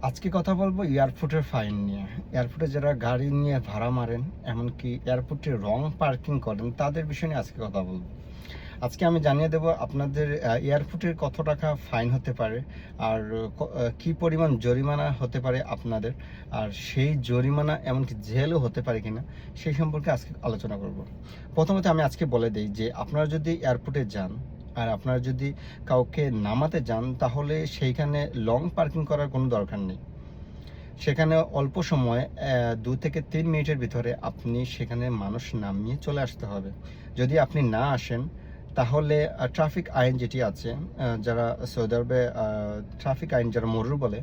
আজকে কথা বলবো এয়ারপোর্টের ফাইন নিয়ে। এয়ারপোর্টে যারা গাড়ি নিয়ে ভাড়া মারেন, এমনকি এয়ারপোর্টে রং পার্কিং করেন, তাদের বিষয় নিয়ে আজকে কথা বলবো। আজকে আমি জানিয়ে দেবো আপনাদের এয়ারপোর্টের কত টাকা ফাইন হতে পারে, আর কি পরিমাণ জরিমানা হতে পারে আপনাদের, আর সেই জরিমানা এমনকি জেলও হতে পারে কিনা সেই সম্পর্কে আজকে আলোচনা করব। প্রথমত আমি আজকে বলে দিই যে আপনারা যদি এয়ারপোর্টে যান আর আপনারা যদি কাউকে নামাতে যান, তাহলে সেইখানে লং পার্কিং করার কোনো দরকার নেই। সেখানে অল্প সময় 2 থেকে 3 মিনিটের ভিতরে আপনি সেখানে মানুষ নামিয়ে চলে আসতে হবে। যদি আপনি না আসেন, তাহলে ট্রাফিক আইন যেটি আছে, যারা সৌদি আরবে ট্রাফিক আইন যারা মরুর বলে,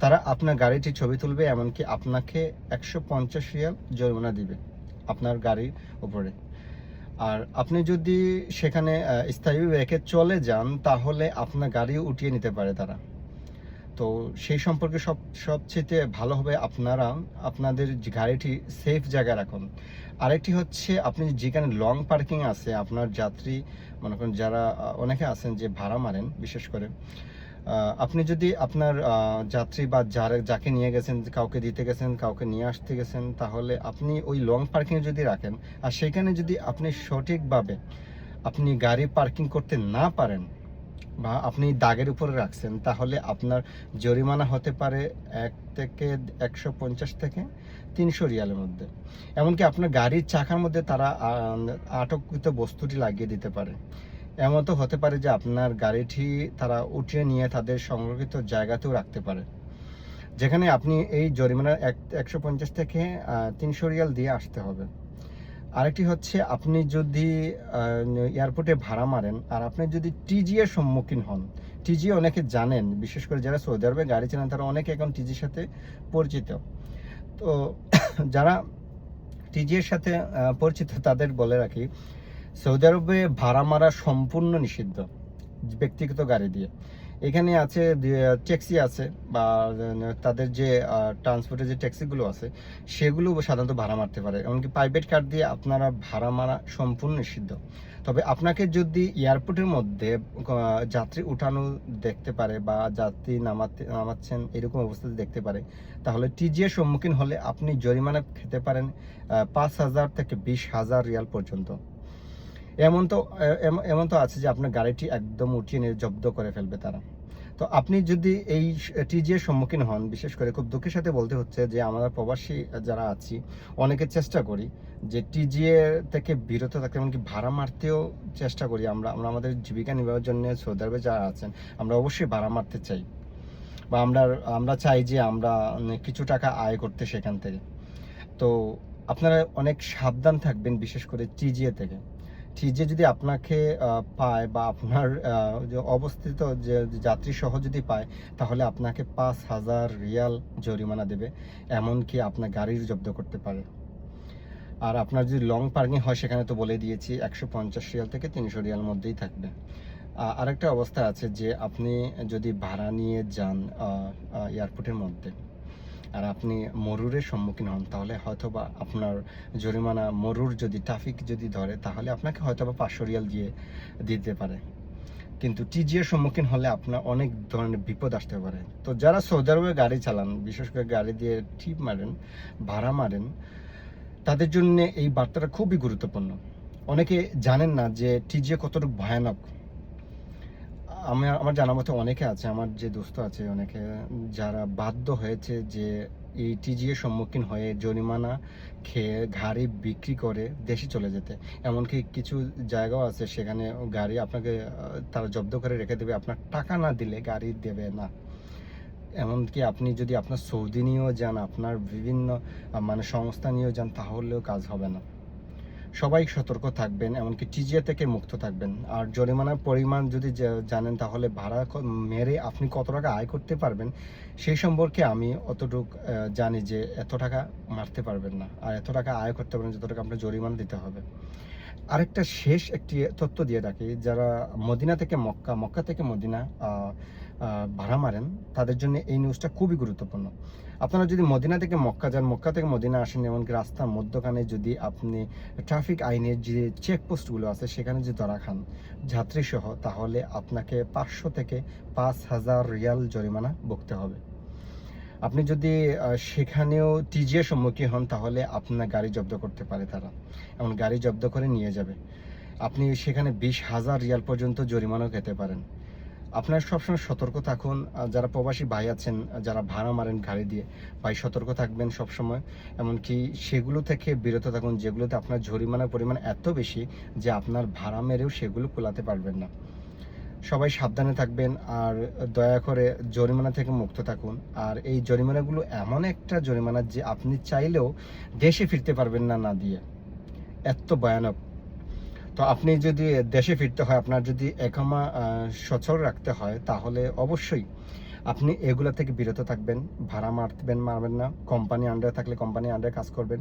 তারা আপনার গাড়িটি ছবি তুলবে, এমনকি আপনাকে 150 রিয়াল জরিমানা দিবে আপনার গাড়ির উপরে। আর আপনি যদি সেখানে স্থায়ী রেখে চলে যান, তাহলে আপনার গাড়িও উঠিয়ে নিতে পারে তারা। তো সেই সম্পর্কে সবচেয়ে ভালো হবে আপনারা আপনাদের গাড়িটি সেফ জায়গায় রাখুন। আরেকটি হচ্ছে, আপনি যেখানে লং পার্কিং আছে, আপনার যাত্রী মনে করেন যারা অনেকে আছেন যে ভাড়া মারেন, বিশেষ করে আপনি যদি আপনার যাত্রী বা যাকে নিয়ে গেছেন, কাউকে দিতে গেছেন, কাউকে নিয়ে আসতে গেছেন, তাহলে আপনি ওই লং পার্কিংয়ে যদি রাখেন আর সেখানে যদি আপনি সঠিকভাবে আপনি গাড়ি পার্কিং করতে না পারেন বা আপনি দাগের উপরে রাখছেন, তাহলে আপনার জরিমানা হতে পারে 150 থেকে 300 রিয়ালের মধ্যে। এমনকি আপনার গাড়ির চাকার মধ্যে তারা আটককৃত বস্তুটি লাগিয়ে দিতে পারে। এমন তো হতে পারে যে আপনার গাড়িটি তারা উঠিয়ে নিয়ে তাদের সংরক্ষিত জায়গাতেও রাখতে পারে, যেখানে আপনি এই জরিমানা 150 থেকে 300 রিয়াল দিয়ে আসতে হবে। আরেকটি হচ্ছে, আপনি যদি এয়ারপোর্টে ভাড়া মারেন আর আপনি যদি টিজি এর সম্মুখীন হন, টিজি অনেকে জানেন, বিশেষ করে যারা সৌদি আরবে গাড়ি চালান তারা অনেকে এখন টিজির সাথে পরিচিত। তো যারা টিজি এর সাথে পরিচিত তাদের বলে রাখি, সৌদি আরবে ভাড়া মারা সম্পূর্ণ নিষিদ্ধ ব্যক্তিগত গাড়ি দিয়ে। এখানে আছে ট্যাক্সি আছে, বা তাদের যে ট্রান্সপোর্টের যে ট্যাক্সিগুলো আছে সেগুলো সাধারণত ভাড়া মারতে পারে। এমনকি প্রাইভেট কার দিয়ে আপনারা ভাড়া মারা সম্পূর্ণ নিষিদ্ধ। তবে আপনাকে যদি এয়ারপোর্টের মধ্যে যাত্রী উঠানো দেখতে পারে বা যাত্রী নামাচ্ছেন এরকম অবস্থাতে দেখতে পারে, তাহলে টিজি এর সম্মুখীন হলে আপনি জরিমানা খেতে পারেন 5,000 থেকে 20,000 রিয়াল পর্যন্ত। এমন তো আছে যে আপনার গাড়িটি একদম উঠিয়ে নিয়ে জব্দ করে ফেলবে তারা। তো আপনি যদি এই টিজি এর সম্মুখীন হন, বিশেষ করে খুব দুঃখের সাথে বলতে হচ্ছে যে আমরা প্রবাসী যারা আছি অনেকে চেষ্টা করি যে টিজি এর থেকে বিরত থাকতে, এমনকি ভাড়া মারতেও চেষ্টা করি। আমরা আমরা আমাদের জীবিকা নির্বাহের জন্য সৌদি আরবে যারা আছেন, আমরা অবশ্যই ভাড়া মারতে চাই, বা আমরা আমরা চাই যে আমরা কিছু টাকা আয় করতে সেখান থেকে। তো আপনারা অনেক সাবধান থাকবেন, বিশেষ করে টিজিএ থেকে। টিজিএ যদি আপনাকে পায় বা আপনার যে অবস্থিত যে যাত্রী সহ যদি পায়, তাহলে আপনাকে 5,000 রিয়াল জরিমানা দেবে, এমনকি আপনার গাড়ির জব্দ করতে পারে। আর আপনার যদি লং পার্কিং হয়, সেখানে তো বলে দিয়েছি 150 রিয়াল থেকে 300 রিয়াল মধ্যেই থাকবে। আরেকটা অবস্থা আছে যে আপনি যদি ভাড়া নিয়ে যান এয়ারপোর্টের মধ্যে আর আপনি মরুরের সম্মুখীন হন, তাহলে হয়তোবা আপনার জরিমানা, মরুর যদি ট্রাফিক যদি ধরে, তাহলে আপনাকে হয়তোবা 500 রিয়াল দিয়ে দিতে পারে। কিন্তু টিজি এর সম্মুখীন হলে আপনার অনেক ধরনের বিপদ আসতে পারে। তো যারা সৌদি আরবে গাড়ি চালান, বিশেষ করে গাড়ি দিয়ে টিপ মারেন, ভাড়া মারেন, তাদের জন্য এই বার্তাটা খুবই গুরুত্বপূর্ণ। অনেকে জানেন না যে টিজি কতটুকু ভয়ানক। আমার জানা মতে অনেকে আছে, আমার যে দোস্ত আছে অনেকে, যারা বাধ্য হয়েছে যে এই টিজি এর সম্মুখীন হয়ে জরিমানা খেয়ে গাড়ি বিক্রি করে দেশে চলে যেতে। এমনকি কিছু জায়গাও আছে সেখানে গাড়ি আপনাকে তারা জব্দ করে রেখে দেবে, আপনার টাকা না দিলে গাড়ি দেবে না। এমনকি আপনি যদি আপনার সৌদি নিয়েও যান, আপনার বিভিন্ন মানে সংস্থা নিয়েও যান, তাহলেও কাজ হবে না। সবাই সতর্ক থাকবেন, এমনকি টিজিএ থেকে মুক্ত থাকবেন। আর জরিমানার পরিমাণ যদি জানেন, তাহলে ভাড়া মেরে আপনি কত টাকা আয় করতে পারবেন সেই সম্পর্কে আমি অতটুক জানি যে এত টাকা মারতে পারবেন না, আর এত টাকা আয় করতে পারবেন যত টাকা আপনার জরিমানা দিতে হবে। আরেকটা শেষ একটি তথ্য দিয়ে রাখি, যারা মদিনা থেকে মক্কা, মক্কা থেকে মদিনা ভাড়া মারেন, তাদের জন্য এই নিউজটা খুবই গুরুত্বপূর্ণ। আপনারা যদি মদিনা থেকে মক্কা যান, মক্কা থেকে মদিনা আসেন, এমনকি রাস্তার মধ্যখানে যদি আপনি ট্রাফিক আইনের যে চেকপোস্টগুলো আছে সেখানে যদি ধরা খান যাত্রী সহ, তাহলে আপনাকে 500 থেকে 5,000 রিয়াল জরিমানা ভুগতে হবে। আপনি যদি সেখানেও টিজিএর সম্মুখীন হন তাহলে আপনার গাড়ি জব্দ করতে পারে তারা, এমন গাড়ি জব্দ করে নিয়ে যাবে। আপনি সেখানে 20,000 রিয়াল পর্যন্ত জরিমানাও খেতে পারেন। আপনারা সবসময় সতর্ক থাকুন। যারা প্রবাসী ভাই আছেন, যারা ভাড়া মারেন গাড়ি দিয়ে, ভাই সতর্ক থাকবেন সবসময়। এমনকি সেগুলো থেকে বিরত থাকুন যেগুলোতে আপনার জরিমানার পরিমাণ এত বেশি যে আপনার ভাড়া মেরেও সেগুলো কুলাতে পারবেন না। সবাই সাবধানে থাকবেন আর দয়া করে জরিমানা থেকে মুক্ত থাকুন। আর এই জরিমানাগুলো এমন একটা জরিমানা যে আপনি চাইলেও দেশে ফিরতে পারবেন না, না দিয়ে। এত ভয়ানক। তো আপনি যদি দেশে ফিরতে হয়, আপনার যদি একামা সচল রাখতে হয়, তাহলে অবশ্যই আপনি এগুলো থেকে বিরত থাকবেন। ভাড়া মারবেন না। কোম্পানি আন্ডারে থাকলে কোম্পানি আন্ডারে কাজ করবেন।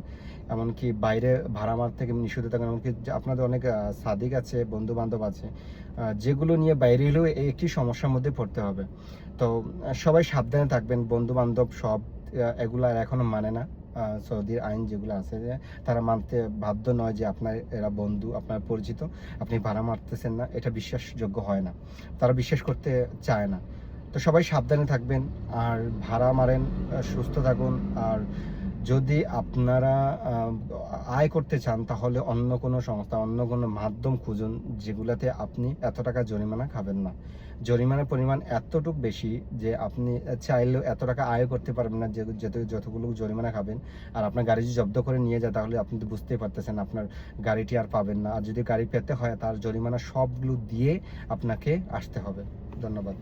এমনকি বাইরে ভাড়া মার থেকে নিষিদ্ধ থাকবেন। এমনকি আপনাদের অনেক সাদিক আছে, বন্ধু বান্ধব আছে, যেগুলো নিয়ে বাইরে এলেও এই একটি সমস্যার মধ্যে পড়তে হবে। তো সবাই সাবধানে থাকবেন। বন্ধু বান্ধব সব এগুলো আর এখনো মানে না। সৌদির আইন যেগুলো আছে যে তারা মানতে বাধ্য নয় যে আপনার এরা বন্ধু, আপনার পরিচিত, আপনি ভাড়া মারতেছেন না, এটা বিশ্বাসযোগ্য হয় না, তারা বিশ্বাস করতে চায় না। তো সবাই সাবধানে থাকবেন আর ভাড়া মারেন, সুস্থ থাকুন। আর যদি আপনারা আয় করতে চান তাহলে অন্য কোনো সংস্থা, অন্য কোনো মাধ্যম খুঁজুন যেগুলোতে আপনি এত টাকা জরিমানা খাবেন না। জরিমানার পরিমাণ এতটুকু বেশি যে আপনি চাইলেও এত টাকা আয় করতে পারবেন না যতগুলো জরিমানা খাবেন। আর আপনার গাড়ি যদি জব্দ করে নিয়ে যায় তাহলে আপনি তো বুঝতেই পারতেছেন আপনার গাড়িটি আর পাবেন না। আর যদি গাড়ি পেতে হয় তার জরিমানা সবগুলো দিয়ে আপনাকে আসতে হবে। ধন্যবাদ।